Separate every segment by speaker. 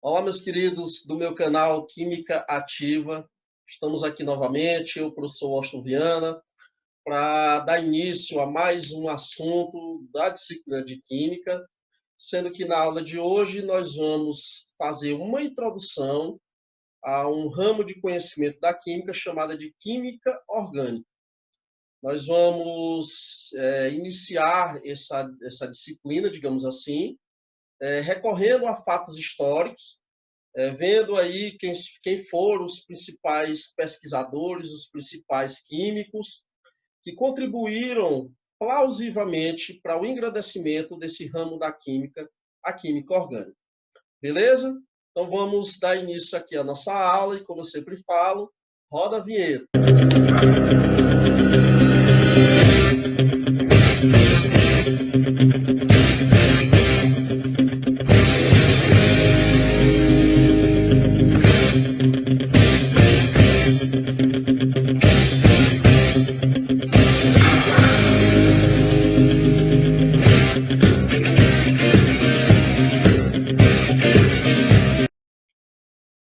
Speaker 1: Olá, meus queridos do meu canal Química Ativa. Estamos aqui novamente, eu, professor Washington Viana, para dar início a mais um assunto da disciplina de Química, sendo que na aula de hoje nós vamos fazer uma introdução a um ramo de conhecimento da Química chamada de Química Orgânica. Nós vamos iniciar essa disciplina, digamos assim, recorrendo a fatos históricos, vendo aí quem foram os principais pesquisadores, os principais químicos que contribuíram plausivamente para o engrandecimento desse ramo da química, a química orgânica. Beleza? Então vamos dar início aqui à nossa aula e, como eu sempre falo, roda a vinheta.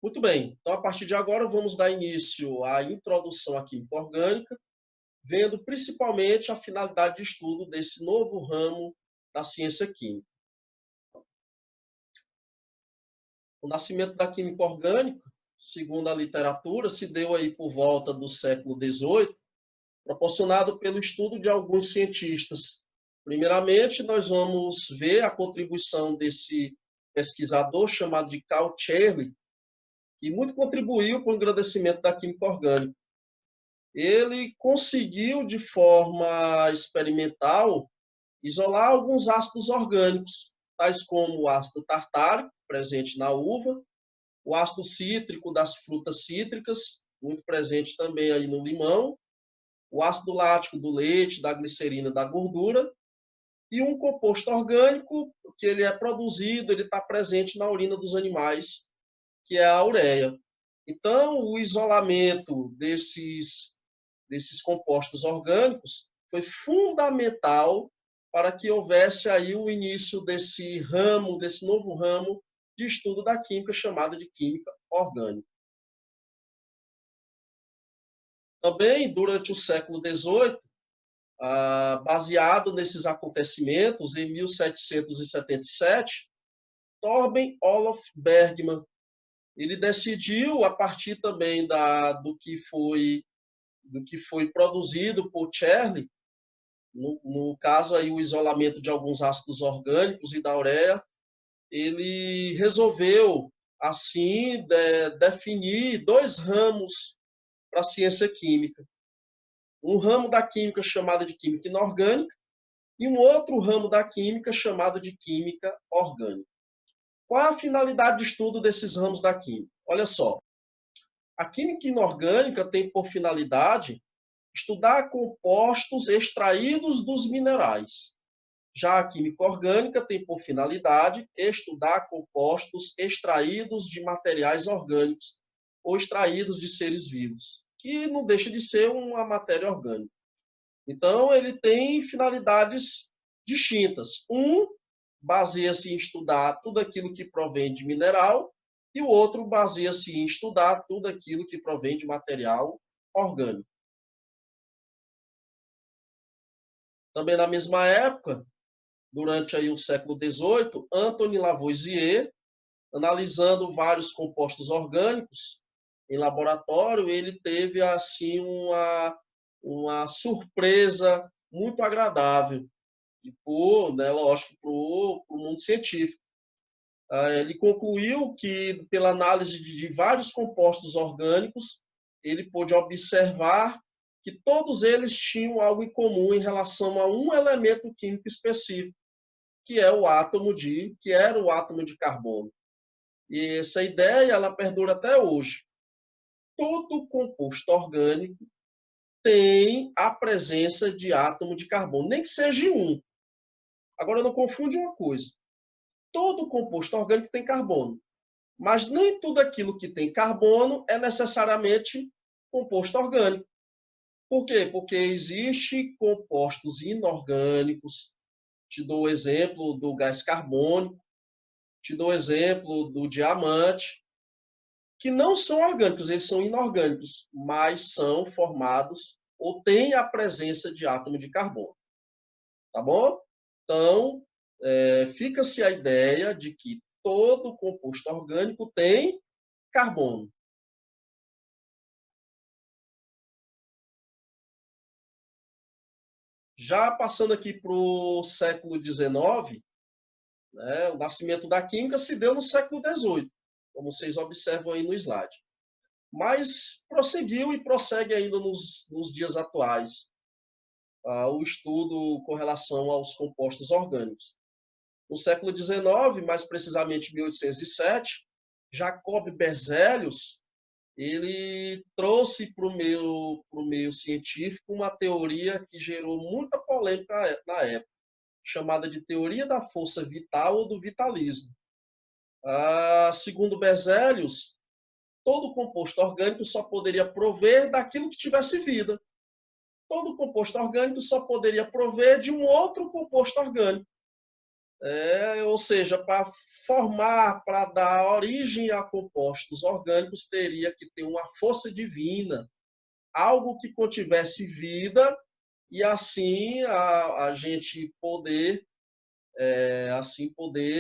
Speaker 1: Muito bem, então a partir de agora vamos dar início à introdução à química orgânica, vendo principalmente a finalidade de estudo desse novo ramo da ciência química. O nascimento da química orgânica, segundo a literatura, se deu aí por volta do século XVIII, proporcionado pelo estudo de alguns cientistas. Primeiramente, nós vamos ver a contribuição desse pesquisador chamado de Carl Cherenkov, que muito contribuiu para o engrandecimento da química orgânica. Ele conseguiu, de forma experimental, isolar alguns ácidos orgânicos, tais como o ácido tartárico, presente na uva, o ácido cítrico das frutas cítricas, muito presente também aí no limão, o ácido lático do leite, da glicerina, da gordura, e um composto orgânico que ele é produzido, ele está presente na urina dos animais, que é a ureia. Então, o isolamento desses compostos orgânicos foi fundamental para que houvesse aí o início desse ramo, desse novo ramo de estudo da química chamado de química orgânica. Também, durante o século XVIII, baseado nesses acontecimentos, em 1777, Torben Olof Bergman, ele decidiu, a partir também do que foi produzido por Cherenkov, no caso aí o isolamento de alguns ácidos orgânicos e da ureia, ele resolveu, assim, definir dois ramos para a ciência química. Um ramo da química chamado de química inorgânica e um outro ramo da química chamado de química orgânica. Qual é a finalidade de estudo desses ramos da química? Olha só, a química inorgânica tem por finalidade estudar compostos extraídos dos minerais. Já a química orgânica tem por finalidade estudar compostos extraídos de materiais orgânicos ou extraídos de seres vivos, que não deixa de ser uma matéria orgânica. Então, ele tem finalidades distintas. Um baseia-se em estudar tudo aquilo que provém de mineral e o outro baseia-se em estudar tudo aquilo que provém de material orgânico. Também na mesma época, durante aí o século XVIII, Antoine Lavoisier, analisando vários compostos orgânicos em laboratório, ele teve assim uma surpresa muito agradável, lógico, para o mundo científico. Ele concluiu que, pela análise de vários compostos orgânicos, ele pôde observar que todos eles tinham algo em comum em relação a um elemento químico específico, que era o átomo de carbono. E essa ideia ela perdura até hoje. Todo composto orgânico tem a presença de átomo de carbono, nem que seja um. Agora, não confunde uma coisa. Todo composto orgânico tem carbono, mas nem tudo aquilo que tem carbono é necessariamente composto orgânico. Por quê? Porque existem compostos inorgânicos. Te dou o exemplo do gás carbônico. Te dou o exemplo do diamante, que não são orgânicos, eles são inorgânicos, mas são formados ou têm a presença de átomo de carbono. Tá bom? Então, fica-se a ideia de que todo composto orgânico tem carbono. Já passando aqui para o século XIX, né, o nascimento da química se deu no século XVIII, como vocês observam aí no slide. Mas prosseguiu e prossegue ainda nos dias atuais o estudo com relação aos compostos orgânicos. No século XIX, mais precisamente em 1807, Jacob Berzelius ele trouxe para o meio científico uma teoria que gerou muita polêmica na época, chamada de teoria da força vital ou do vitalismo. Segundo Berzelius, todo composto orgânico só poderia prover daquilo que tivesse vida. Todo composto orgânico só poderia prover de um outro composto orgânico. Ou seja, para formar, para dar origem a compostos orgânicos, teria que ter uma força divina, algo que contivesse vida, e assim a gente poder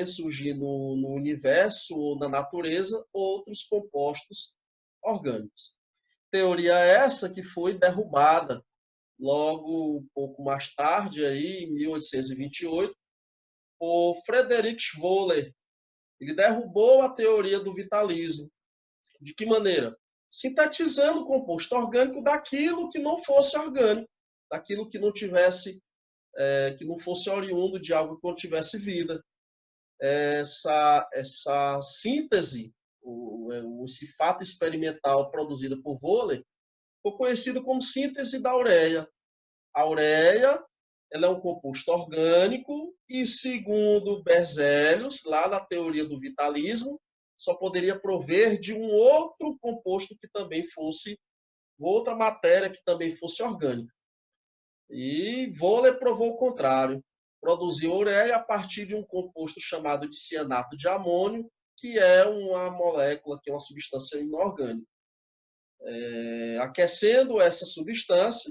Speaker 1: surgir no universo ou na natureza outros compostos orgânicos. Teoria essa que foi derrubada logo um pouco mais tarde, aí, em 1828, por Friedrich Wöhler. Ele derrubou a teoria do vitalismo. De que maneira? Sintetizando o composto orgânico daquilo que não fosse orgânico, daquilo que não tivesse, que não fosse oriundo de algo que não tivesse vida. Essa síntese, esse fato experimental produzido por Wöhler, foi conhecido como síntese da ureia. A ureia ela é um composto orgânico e, segundo Berzelius, lá na teoria do vitalismo, só poderia prover de um outro composto que também fosse, outra matéria que também fosse orgânica. E Wöhler provou o contrário. Produziu ureia a partir de um composto chamado de cianato de amônio, que é uma molécula, que é uma substância inorgânica. Aquecendo essa substância,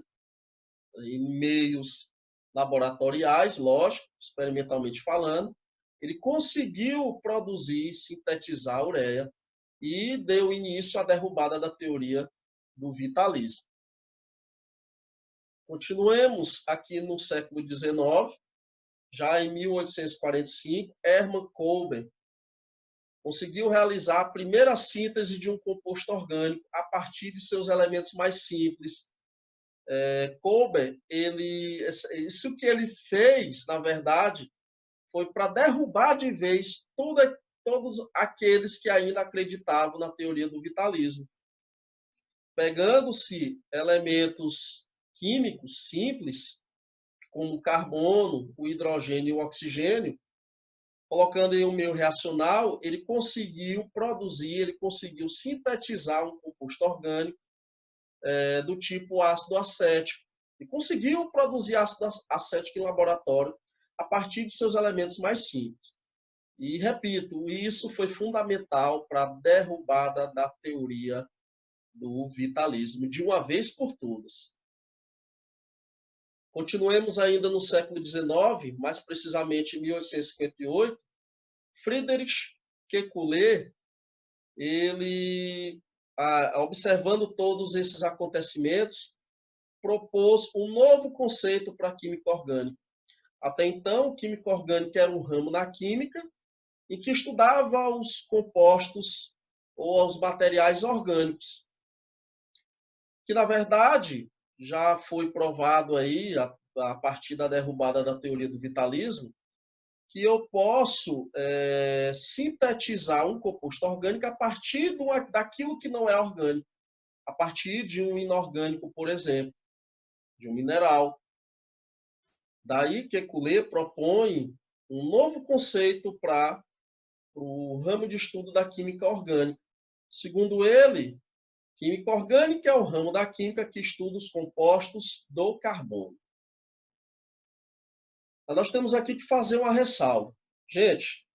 Speaker 1: em meios laboratoriais, lógico, experimentalmente falando, ele conseguiu produzir, sintetizar a ureia e deu início à derrubada da teoria do vitalismo. Continuemos aqui no século XIX, já em 1845, Hermann Kolbe conseguiu realizar a primeira síntese de um composto orgânico a partir de seus elementos mais simples. Kolbe, isso que ele fez, na verdade, foi para derrubar de vez todos aqueles que ainda acreditavam na teoria do vitalismo. Pegando-se elementos químicos simples, como o carbono, o hidrogênio e o oxigênio, colocando em um meio reacional, ele conseguiu produzir, ele conseguiu sintetizar um composto orgânico do tipo ácido acético. E conseguiu produzir ácido acético em laboratório a partir de seus elementos mais simples. E, repito, isso foi fundamental para a derrubada da teoria do vitalismo, de uma vez por todas. Continuemos ainda no século XIX, mais precisamente em 1858, Friedrich Kekulé, ele, observando todos esses acontecimentos, propôs um novo conceito para a química orgânica. Até então, química orgânica era um ramo da química em que estudava os compostos ou os materiais orgânicos, que na verdade já foi provado aí a partir da derrubada da teoria do vitalismo, que eu posso sintetizar um composto orgânico a partir daquilo que não é orgânico, a partir de um inorgânico, por exemplo, de um mineral. Daí que Kekulé propõe um novo conceito para o ramo de estudo da química orgânica. Segundo ele, química orgânica é o ramo da química que estuda os compostos do carbono. Mas nós temos aqui que fazer uma ressalva. Gente,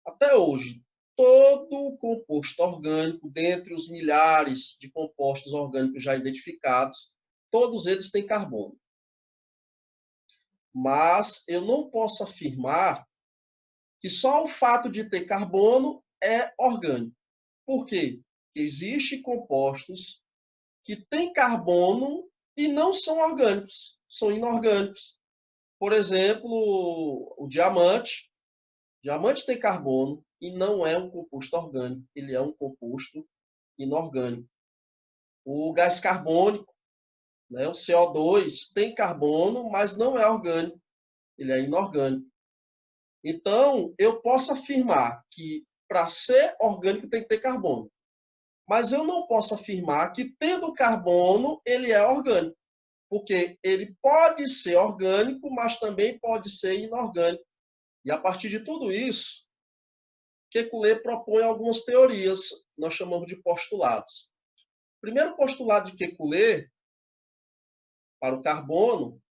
Speaker 1: Até hoje, todo composto orgânico, dentre os milhares de compostos orgânicos já identificados, todos eles têm carbono. Mas eu não posso afirmar que só o fato de ter carbono é orgânico. Por quê? Porque existem compostos que têm carbono e não são orgânicos, são inorgânicos. Por exemplo, o diamante. O diamante tem carbono e não é um composto orgânico, ele é um composto inorgânico. O gás carbônico, né, o CO2, tem carbono, mas não é orgânico, ele é inorgânico. Então, eu posso afirmar que para ser orgânico tem que ter carbono. Mas eu não posso afirmar que tendo carbono ele é orgânico, porque ele pode ser orgânico, mas também pode ser inorgânico. E a partir de tudo isso, Kekulé propõe algumas teorias, nós chamamos de postulados. O primeiro postulado de Kekulé para o carbono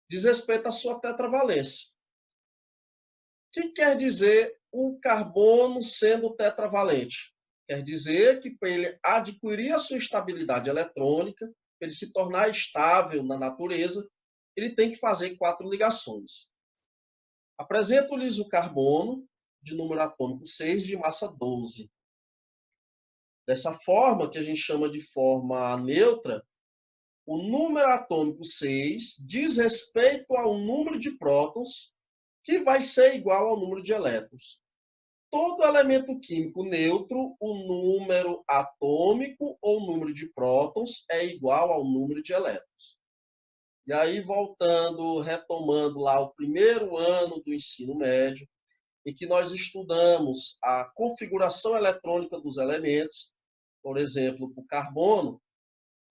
Speaker 1: diz respeito à sua tetravalência. O que quer dizer o carbono sendo tetravalente? Quer dizer que para ele adquirir a sua estabilidade eletrônica, para ele se tornar estável na natureza, ele tem que fazer 4 ligações. Apresento-lhes o carbono de número atômico 6 de massa 12. Dessa forma, que a gente chama de forma neutra, o número atômico 6 diz respeito ao número de prótons, que vai ser igual ao número de elétrons. Todo elemento químico neutro, o número atômico ou número de prótons é igual ao número de elétrons. E aí, voltando, retomando lá o primeiro ano do ensino médio, em que nós estudamos a configuração eletrônica dos elementos, por exemplo, o carbono,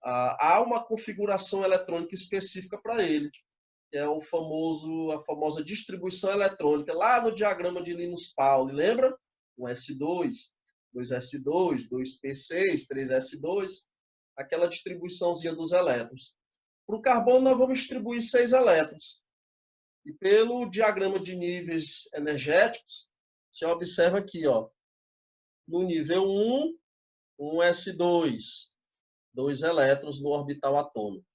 Speaker 1: há uma configuração eletrônica específica para ele, que é a famosa distribuição eletrônica, lá no diagrama de Linus Pauling, lembra? 1s2, 2s2, 2p6, 3s2, aquela distribuiçãozinha dos elétrons. Para o carbono, nós vamos distribuir 6 elétrons. E pelo diagrama de níveis energéticos, você observa aqui, ó, no nível 1, 1s2, 2 elétrons no orbital atômico.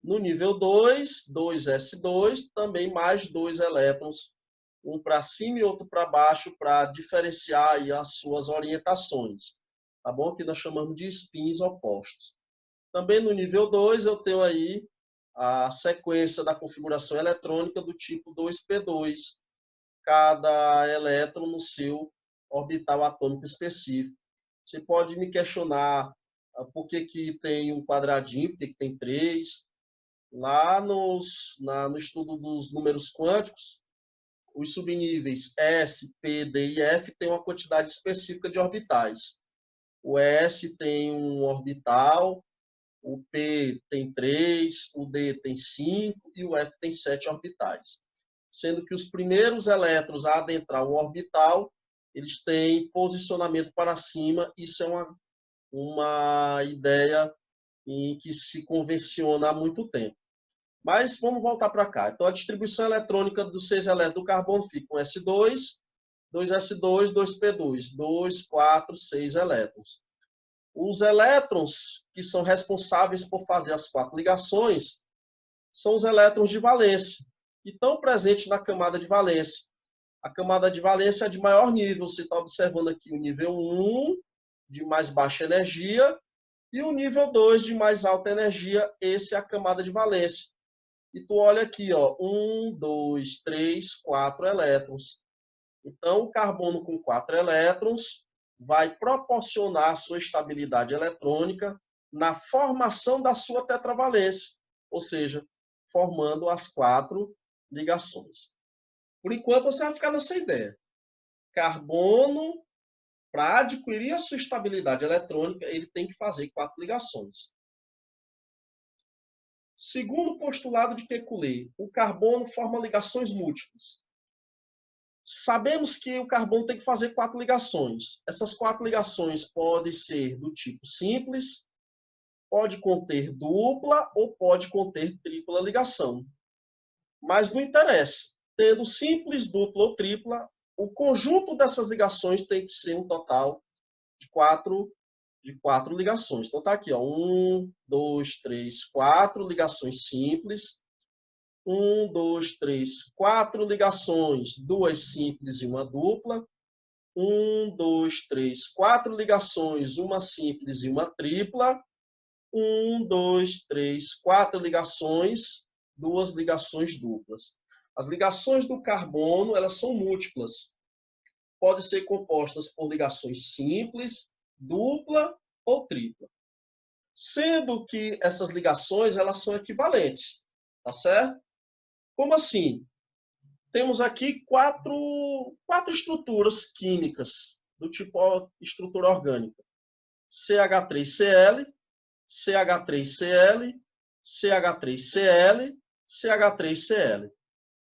Speaker 1: No nível 2, 2s2, também mais 2 elétrons, um para cima e outro para baixo, para diferenciar aí as suas orientações. Tá bom? Que nós chamamos de spins opostos. Também no nível 2, eu tenho aí a sequência da configuração eletrônica do tipo 2p2, cada elétron no seu orbital atômico específico. Você pode me questionar por que tem um quadradinho, por que tem 3. Lá no estudo dos números quânticos, os subníveis S, P, D e F têm uma quantidade específica de orbitais. O S tem um orbital, o P tem 3, o D tem 5 e o F tem 7 orbitais. Sendo que os primeiros elétrons a adentrar um orbital, eles têm posicionamento para cima. Isso é uma ideia em que se convenciona há muito tempo. Mas vamos voltar para cá. Então, a distribuição eletrônica dos 6 elétrons do carbono fica com S2, 2S2, 2P2, 2, 4, 6 elétrons. Os elétrons que são responsáveis por fazer as 4 ligações são os elétrons de valência, que estão presentes na camada de valência. A camada de valência é de maior nível. Você está observando aqui o nível 1, de mais baixa energia, e o nível 2, de mais alta energia. Esse é a camada de valência. E tu olha aqui, ó, 1, 2, 3, 4 elétrons. Então, o carbono com 4 elétrons vai proporcionar a sua estabilidade eletrônica na formação da sua tetravalência, ou seja, formando as 4 ligações. Por enquanto, você vai ficar nessa ideia. Carbono, para adquirir a sua estabilidade eletrônica, ele tem que fazer 4 ligações. Segundo o postulado de Kekulé, o carbono forma ligações múltiplas. Sabemos que o carbono tem que fazer 4 ligações. Essas 4 ligações podem ser do tipo simples, pode conter dupla ou pode conter tripla ligação. Mas não interessa. Tendo simples, dupla ou tripla, o conjunto dessas ligações tem que ser um total de quatro ligações. Então, está aqui, ó, 1, 2, 3, 4 ligações simples. 1, 2, 3, 4 ligações, 2 simples e uma dupla. 1, 2, 3, 4 ligações, uma simples e uma tripla. 1, 2, 3, 4 ligações, 2 ligações duplas. As ligações do carbono, elas são múltiplas. Podem ser compostas por ligações simples, dupla ou tripla. Sendo que essas ligações, elas são equivalentes, tá certo? Como assim? Temos aqui quatro estruturas químicas do tipo estrutura orgânica. CH3Cl, CH3Cl, CH3Cl, CH3Cl.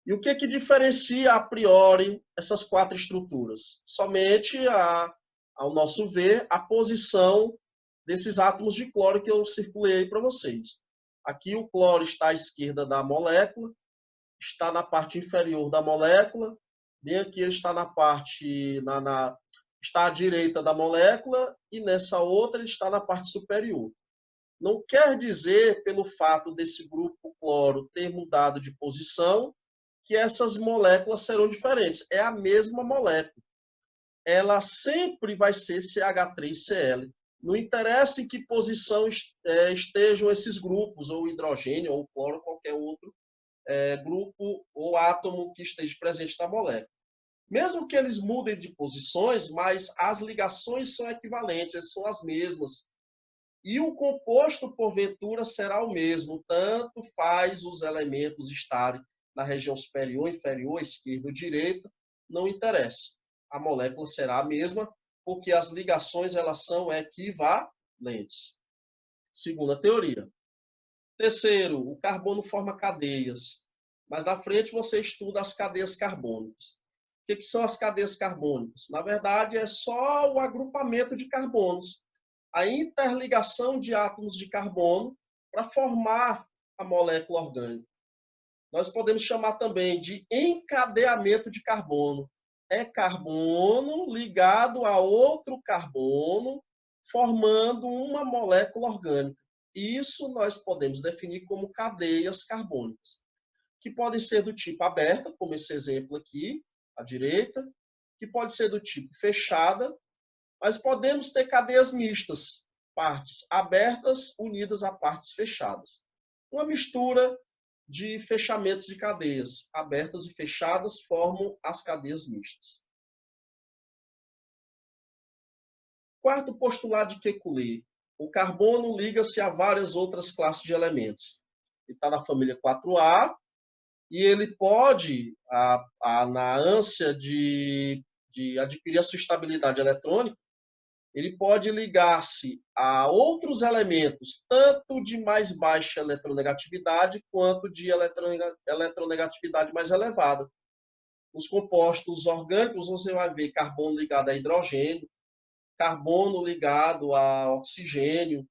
Speaker 1: E o que diferencia a priori essas quatro estruturas? Somente, ao nosso ver, a posição desses átomos de cloro que eu circulei para vocês. Aqui o cloro está à esquerda da molécula, está na parte inferior da molécula, bem aqui ele está na parte, está à direita da molécula, e nessa outra ele está na parte superior. Não quer dizer, pelo fato desse grupo cloro ter mudado de posição, que essas moléculas serão diferentes. É a mesma molécula. Ela sempre vai ser CH3Cl. Não interessa em que posição estejam esses grupos, ou hidrogênio, ou cloro, qualquer outro grupo ou átomo que esteja presente na molécula. Mesmo que eles mudem de posições, mas as ligações são equivalentes, são as mesmas. E o composto, porventura, será o mesmo. Tanto faz os elementos estarem na região superior, inferior, esquerda ou direita, não interessa. A molécula será a mesma, porque as ligações elas são equivalentes. Segunda teoria. Terceiro, o carbono forma cadeias. Mas na frente você estuda as cadeias carbônicas. O que são as cadeias carbônicas? Na verdade, é só o agrupamento de carbonos. A interligação de átomos de carbono para formar a molécula orgânica. Nós podemos chamar também de encadeamento de carbono. É carbono ligado a outro carbono, formando uma molécula orgânica. Isso nós podemos definir como cadeias carbônicas, que podem ser do tipo aberta, como esse exemplo aqui, à direita, que pode ser do tipo fechada, mas podemos ter cadeias mistas, partes abertas unidas a partes fechadas. Uma mistura de fechamentos de cadeias, abertas e fechadas, formam as cadeias mistas. Quarto postulado de Kekulé. O carbono liga-se a várias outras classes de elementos. Ele está na família 4A e ele pode, na ânsia de adquirir a sua estabilidade eletrônica, ele pode ligar-se a outros elementos, tanto de mais baixa eletronegatividade quanto de eletronegatividade mais elevada. Os compostos orgânicos, você vai ver carbono ligado a hidrogênio, carbono ligado a oxigênio,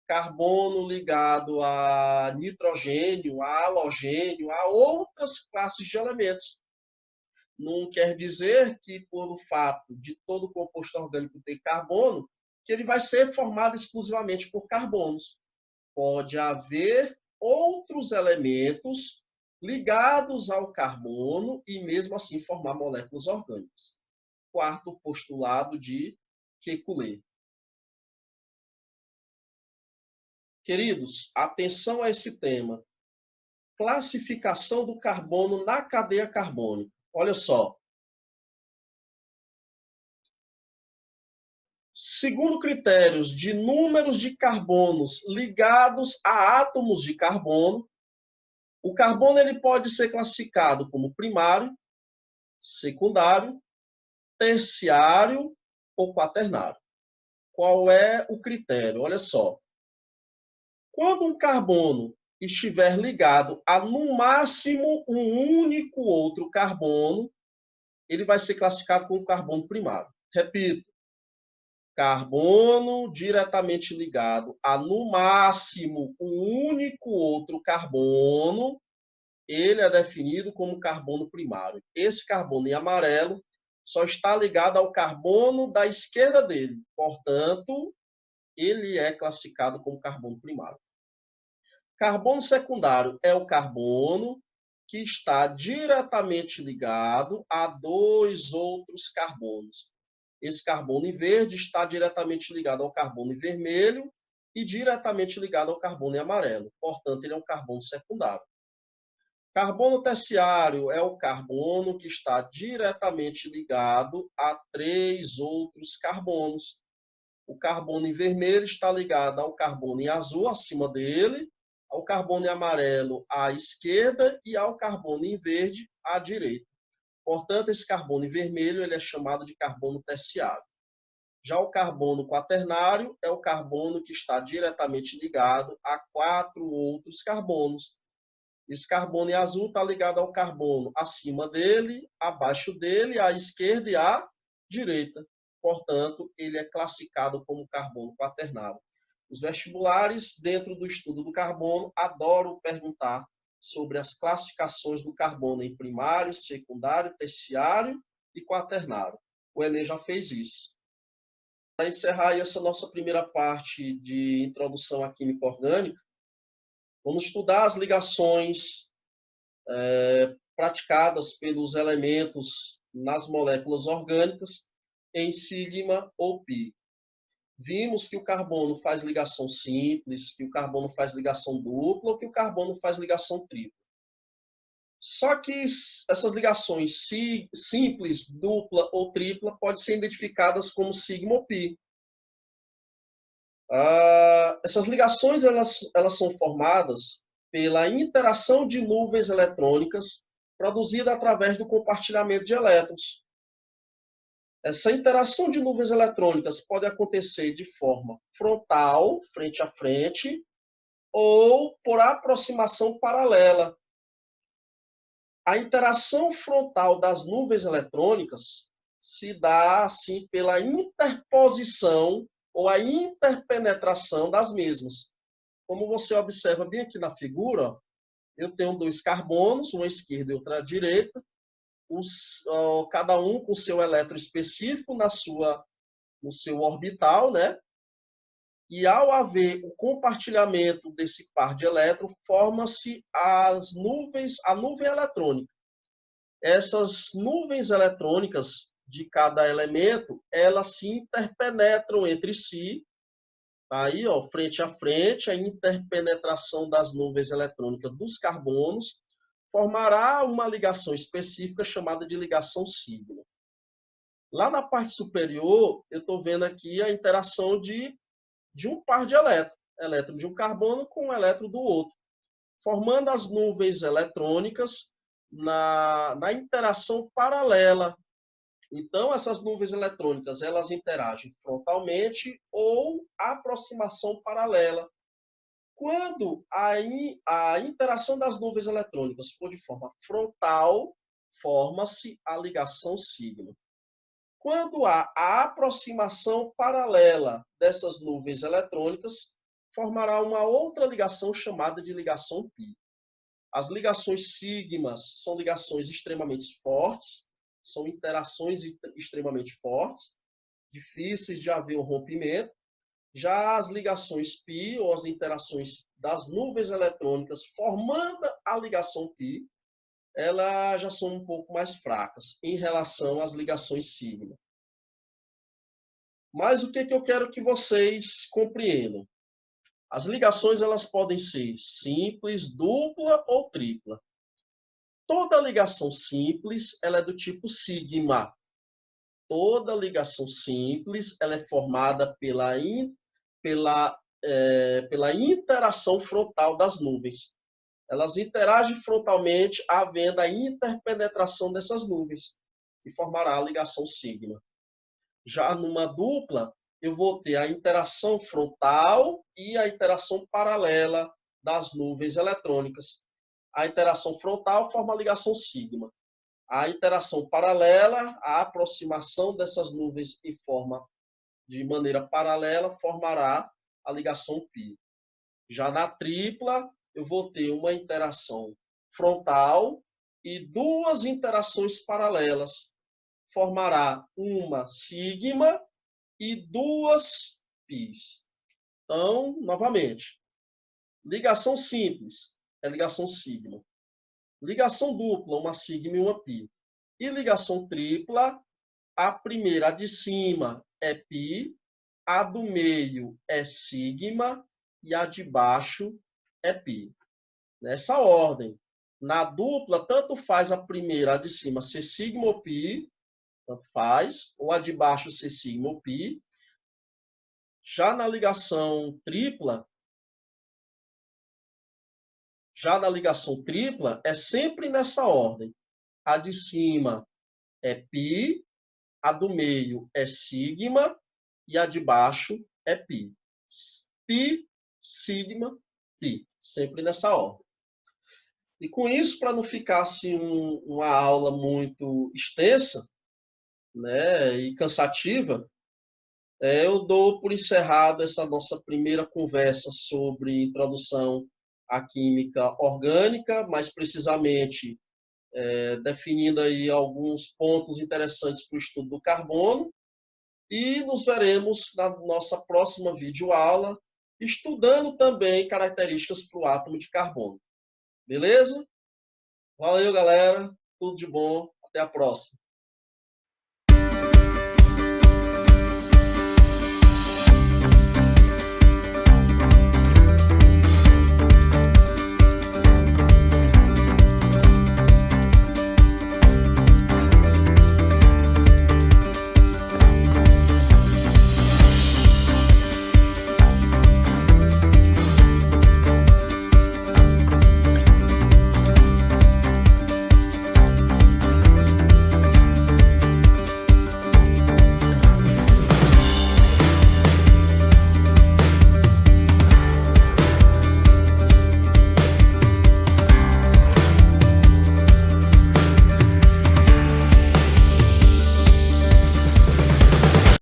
Speaker 1: carbono ligado a nitrogênio, a halogênio, a outras classes de elementos. Não quer dizer que, por fato de todo composto orgânico ter carbono, que ele vai ser formado exclusivamente por carbonos. Pode haver outros elementos ligados ao carbono e, mesmo assim, formar moléculas orgânicas. Quarto postulado de Kekulé. Queridos, atenção a esse tema. Classificação do carbono na cadeia carbônica. Olha só. Segundo critérios de números de carbonos ligados a átomos de carbono, o carbono ele pode ser classificado como primário, secundário, terciário ou quaternário. Qual é o critério? Olha só. Quando um carbono estiver ligado a, no máximo, um único outro carbono, ele vai ser classificado como carbono primário. Repito, carbono diretamente ligado a, no máximo, um único outro carbono, ele é definido como carbono primário. Esse carbono em amarelo só está ligado ao carbono da esquerda dele. Portanto, ele é classificado como carbono primário. Carbono secundário é o carbono que está diretamente ligado a dois outros carbonos. Esse carbono em verde está diretamente ligado ao carbono em vermelho e diretamente ligado ao carbono em amarelo. Portanto, ele é um carbono secundário. Carbono terciário é o carbono que está diretamente ligado a três outros carbonos. O carbono em vermelho está ligado ao carbono em azul, acima dele, ao carbono em amarelo à esquerda e ao carbono em verde à direita. Portanto, esse carbono em vermelho ele é chamado de carbono terciário. Já o carbono quaternário é o carbono que está diretamente ligado a quatro outros carbonos. Esse carbono em azul está ligado ao carbono acima dele, abaixo dele, à esquerda e à direita. Portanto, ele é classificado como carbono quaternário. Os vestibulares, dentro do estudo do carbono, adoram perguntar sobre as classificações do carbono em primário, secundário, terciário e quaternário. O Enem já fez isso. Para encerrar essa nossa primeira parte de introdução à química orgânica, vamos estudar as ligações praticadas pelos elementos nas moléculas orgânicas em sigma ou pi. Vimos que o carbono faz ligação simples, que o carbono faz ligação dupla, que o carbono faz ligação tripla. Só que essas ligações simples, dupla ou tripla podem ser identificadas como sigma ou pi. Essas ligações elas são formadas pela interação de nuvens eletrônicas produzida através do compartilhamento de elétrons. Essa interação de nuvens eletrônicas pode acontecer de forma frontal, frente a frente, ou por aproximação paralela. A interação frontal das nuvens eletrônicas se dá assim pela interposição ou a interpenetração das mesmas. Como você observa bem aqui na figura, eu tenho dois carbonos, uma à esquerda e outra à direita, cada um com seu elétron específico no seu orbital, né? E ao haver o compartilhamento desse par de elétrons, forma-se a nuvem eletrônica. Essas nuvens eletrônicas de cada elemento, elas se interpenetram entre si. Aí, ó, frente a frente, a interpenetração das nuvens eletrônicas dos carbonos formará uma ligação específica chamada de ligação sigma. Lá na parte superior, eu estou vendo aqui a interação de um par de elétrons, elétron de um carbono com um elétron do outro, formando as nuvens eletrônicas na interação paralela. Então, essas nuvens eletrônicas, elas interagem frontalmente ou aproximação paralela. Quando a interação das nuvens eletrônicas for de forma frontal, forma-se a ligação sigma. Quando há a aproximação paralela dessas nuvens eletrônicas, formará uma outra ligação chamada de ligação pi. As ligações sigmas são ligações extremamente fortes, são interações extremamente fortes, difíceis de haver um rompimento. Já as ligações pi, ou as interações das nuvens eletrônicas formando a ligação pi, elas já são um pouco mais fracas em relação às ligações sigma. Mas o que eu quero que vocês compreendam? As ligações elas podem ser simples, dupla ou tripla. Toda ligação simples ela é do tipo sigma. Toda ligação simples ela é formada pela interação frontal das nuvens. Elas interagem frontalmente, havendo a interpenetração dessas nuvens, e formará a ligação sigma. Já numa dupla, eu vou ter a interação frontal e a interação paralela das nuvens eletrônicas. A interação frontal forma a ligação sigma. A interação paralela, a aproximação dessas nuvens de maneira paralela, formará a ligação pi. Já na tripla, eu vou ter uma interação frontal e duas interações paralelas, formará uma sigma e duas pis. Então, novamente, ligação simples é ligação sigma. Ligação dupla, uma sigma e uma pi. E ligação tripla, a primeira, a de cima, é pi, a do meio é sigma e a de baixo é pi. Nessa ordem. Na dupla, tanto faz a primeira, a de cima, ser sigma ou pi, tanto faz, ou a de baixo ser sigma ou pi. Já na ligação tripla, é sempre nessa ordem. A de cima é pi, a do meio é sigma e a de baixo é pi. Pi, sigma, pi. Sempre nessa ordem. E com isso, para não ficar assim uma aula muito extensa, né, e cansativa, eu dou por encerrada essa nossa primeira conversa sobre introdução à química orgânica, mais precisamente definindo aí alguns pontos interessantes para o estudo do carbono. E nos veremos na nossa próxima videoaula, estudando também características para o átomo de carbono. Beleza? Valeu, galera. Tudo de bom. Até a próxima.